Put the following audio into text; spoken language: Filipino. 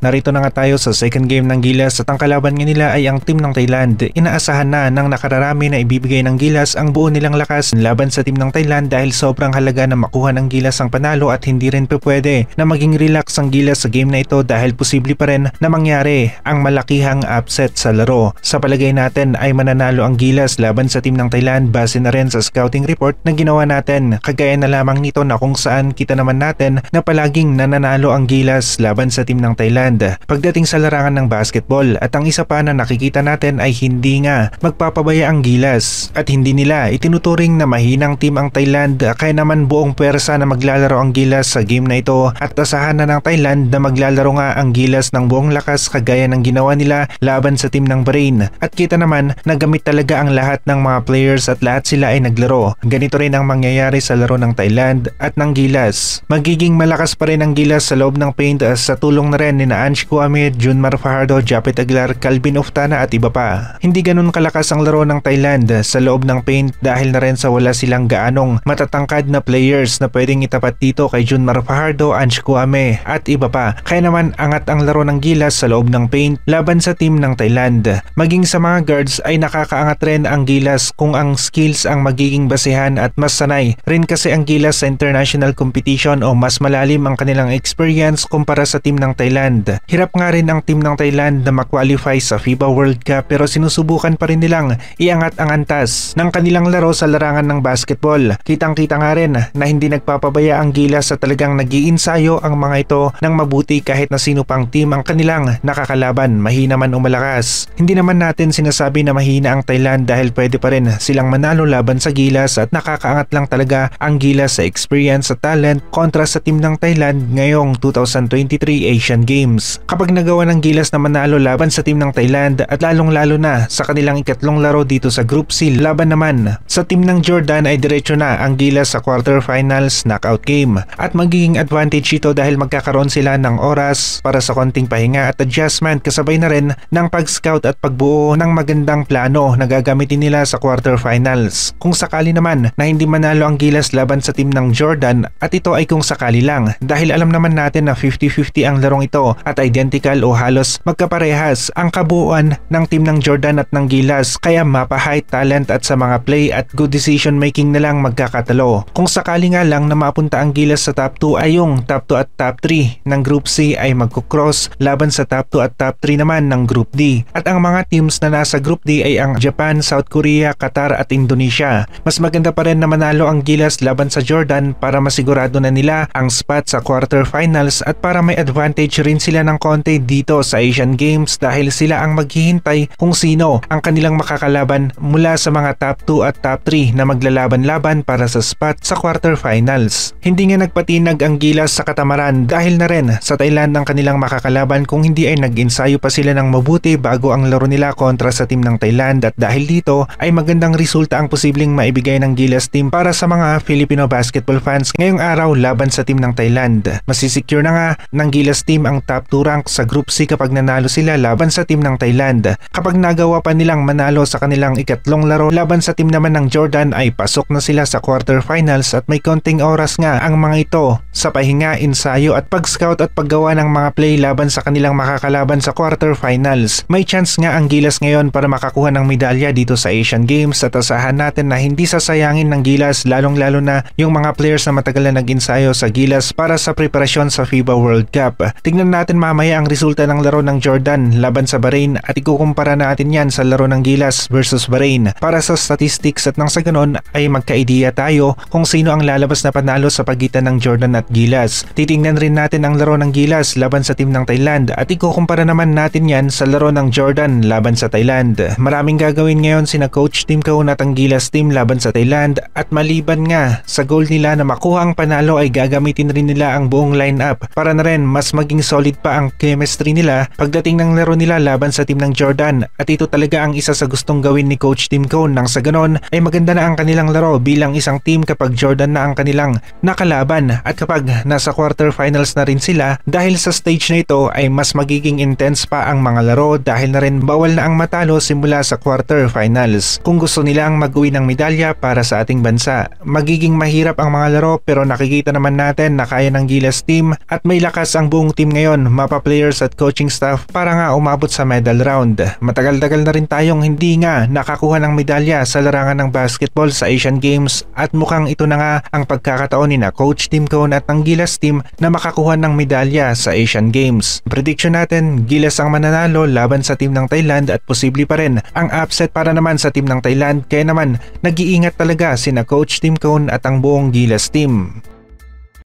Narito na nga tayo sa second game ng Gilas at ang kalaban nga nila ay ang team ng Thailand. Inaasahan na ng nakararami na ibibigay ng Gilas ang buo nilang lakas laban sa team ng Thailand dahil sobrang halaga na makuha ng Gilas ang panalo at hindi rin pwede na maging relax ang Gilas sa game na ito dahil posible pa rin na mangyari ang malakihang upset sa laro. Sa palagay natin ay mananalo ang Gilas laban sa team ng Thailand base na rin sa scouting report na ginawa natin. Kagaya na lamang nito na kung saan kita naman natin na palaging nananalo ang Gilas laban sa team ng Thailand pagdating sa larangan ng basketball at ang isa pa na nakikita natin ay hindi nga magpapabaya ang Gilas at hindi nila itinuturing na mahinang team ang Thailand kaya naman buong pwersa na maglalaro ang Gilas sa game na ito at asahan na ng Thailand na maglalaro nga ang Gilas ng buong lakas kagaya ng ginawa nila laban sa team ng Bahrain at kita naman na gamit talaga ang lahat ng mga players at lahat sila ay naglaro. Ganito rin ang mangyayari sa laro ng Thailand at ng Gilas. Magiging malakas pa rin ang Gilas sa loob ng paint sa tulong na rin ni Ange Kouame, Junmar Fajardo, Japet Aguilar, Calvin Oftana at iba pa. Hindi ganun kalakas ang laro ng Thailand sa loob ng paint dahil na rin sa wala silang gaanong matatangkad na players na pwedeng itapat dito kay Junmar Fajardo, Ange Kouame at iba pa. Kaya naman angat ang laro ng Gilas sa loob ng paint laban sa team ng Thailand. Maging sa mga guards ay nakakaangat rin ang Gilas kung ang skills ang magiging basehan at mas sanay rin kasi ang Gilas sa international competition o mas malalim ang kanilang experience kumpara sa team ng Thailand. Hirap nga rin ang team ng Thailand na ma-qualify sa FIBA World Cup pero sinusubukan pa rin nilang iangat ang antas ng kanilang laro sa larangan ng basketball. Kitang-kita nga rin na hindi nagpapabaya ang Gilas sa talagang nag-iinsayo ang mga ito ng mabuti kahit na sino pang team ang kanilang nakakalaban, mahina man o malakas. Hindi naman natin sinasabi na mahina ang Thailand dahil pwede pa rin silang manalo laban sa Gilas at nakakaangat lang talaga ang Gilas sa experience at talent kontra sa team ng Thailand ngayong 2023 Asian Games. Kapag nagawa ng Gilas na manalo laban sa team ng Thailand at lalong-lalo na sa kanilang ikatlong laro dito sa Group C, laban naman sa team ng Jordan ay diretso na ang Gilas sa quarterfinals knockout game at magiging advantage ito dahil magkakaroon sila ng oras para sa konting pahinga at adjustment kasabay na rin ng pag-scout at pagbuo ng magandang plano na gagamitin nila sa quarterfinals. Kung sakali naman na hindi manalo ang Gilas laban sa team ng Jordan at ito ay kung sakali lang dahil alam naman natin na 50-50 ang larong ito at identical o halos magkaparehas ang kabuuan ng team ng Jordan at ng Gilas kaya mapa-high talent at sa mga play at good decision making na lang magkakatalo. Kung sakali nga lang na mapunta ang Gilas sa top 2 ay yung top 2 at top 3 ng Group C ay magkukross laban sa top 2 at top 3 naman ng Group D at ang mga teams na nasa Group D ay ang Japan, South Korea, Qatar at Indonesia. Mas maganda pa rin na manalo ang Gilas laban sa Jordan para masigurado na nila ang spot sa quarterfinals at para may advantage rin sila ng konti dito sa Asian Games dahil sila ang maghihintay kung sino ang kanilang makakalaban mula sa mga top 2 at top 3 na maglalaban-laban para sa spot sa quarterfinals. Hindi nga nagpatinag ang Gilas sa katamaran dahil na rin sa Thailand ang kanilang makakalaban kung hindi ay nag-ensayo pa sila ng mabuti bago ang laro nila kontra sa team ng Thailand at dahil dito ay magandang resulta ang posibleng maibigay ng Gilas team para sa mga Filipino basketball fans ngayong araw laban sa team ng Thailand. Masisecure na nga ng Gilas team ang top 2 rank sa Group C kapag nanalo sila laban sa team ng Thailand. Kapag nagawa pa nilang manalo sa kanilang ikatlong laro laban sa team naman ng Jordan ay pasok na sila sa quarterfinals at may konting oras nga ang mga ito sa pahinga, ensayo at pag-scout at paggawa ng mga play laban sa kanilang makakalaban sa quarterfinals. May chance nga ang Gilas ngayon para makakuha ng medalya dito sa Asian Games at asahan natin na hindi sasayangin ng Gilas lalong-lalo na yung mga players na matagal na nag-ensayo sa Gilas para sa preparasyon sa FIBA World Cup. Tignan natin mamaya ang resulta ng laro ng Jordan laban sa Bahrain at ikukumpara natin yan sa laro ng Gilas versus Bahrain para sa statistics at nang sa ganon ay magka-idea tayo kung sino ang lalabas na panalo sa pagitan ng Jordan at Gilas. Titingnan rin natin ang laro ng Gilas laban sa team ng Thailand at ikukumpara naman natin yan sa laro ng Jordan laban sa Thailand. Maraming gagawin ngayon sina Coach Tim Cone at ang Gilas team laban sa Thailand at maliban nga sa goal nila na makuha ang panalo ay gagamitin rin nila ang buong lineup para na rin mas maging solid pa ang chemistry nila pagdating ng laro nila laban sa team ng Jordan at ito talaga ang isa sa gustong gawin ni Coach Tim Cone nang sa ganon ay maganda na ang kanilang laro bilang isang team kapag Jordan na ang kanilang nakalaban at kapag nasa quarterfinals na rin sila dahil sa stage na ito ay mas magiging intense pa ang mga laro dahil na rin bawal na ang matalo simula sa quarterfinals. Kung gusto nilang mag-uwi ng medalya para sa ating bansa, magiging mahirap ang mga laro pero nakikita naman natin na kaya ng Gilas team at may lakas ang buong team ngayon mapa players at coaching staff para nga umabot sa medal round. Matagal-tagal na rin tayong hindi nga nakakuha ng medalya sa larangan ng basketball sa Asian Games at mukhang ito na nga ang pagkakataon ni na Coach Tim Cone at ng Gilas team na makakuha ng medalya sa Asian Games. Prediction natin, Gilas ang mananalo laban sa team ng Thailand at posible pa rin ang upset para naman sa team ng Thailand, kaya naman nag-iingat talaga sina Coach Tim Cone at ang buong Gilas team.